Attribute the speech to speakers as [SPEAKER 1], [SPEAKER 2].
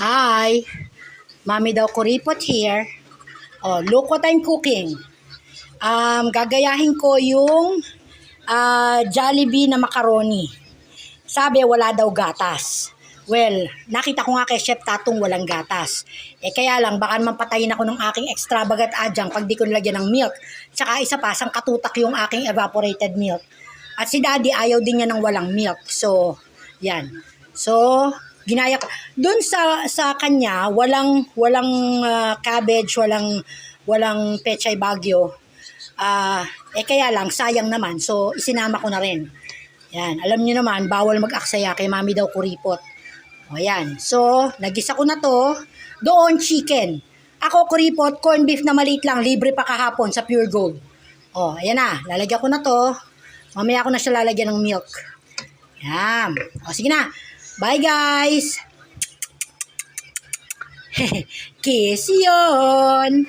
[SPEAKER 1] Hi, Mami daw kuripot here. Oh, look what I'm cooking. Gagayahin ko yung Jollibee na macaroni. Sabi, wala daw gatas. Well, nakita ko nga kay Chef Tatong walang gatas. Kaya lang, baka naman patayin ako ng aking extravagant adyang pag di ko nilagyan ng milk. Tsaka isa pa, sang katutak yung aking evaporated milk. At si Daddy, ayaw din niya ng walang milk. So, yan. So, ginaya ko. Doon sa kanya, walang cabbage, walang pechay bagyo. Kaya lang, sayang naman. So, isinama ko na rin. Yan, alam niyo naman, bawal mag-aksaya kay Mami daw kuripot. O yan. So, nagisa ko na to. Doon, chicken. Ako, kuripot, corn beef na maliit lang. Libre pa kahapon sa Pure Gold. O, ayan na. Lalagyan ko na to. Mamaya ko na siya lalagyan ng milk. Yan. O, sige na. Bye, guys. Kiss yun.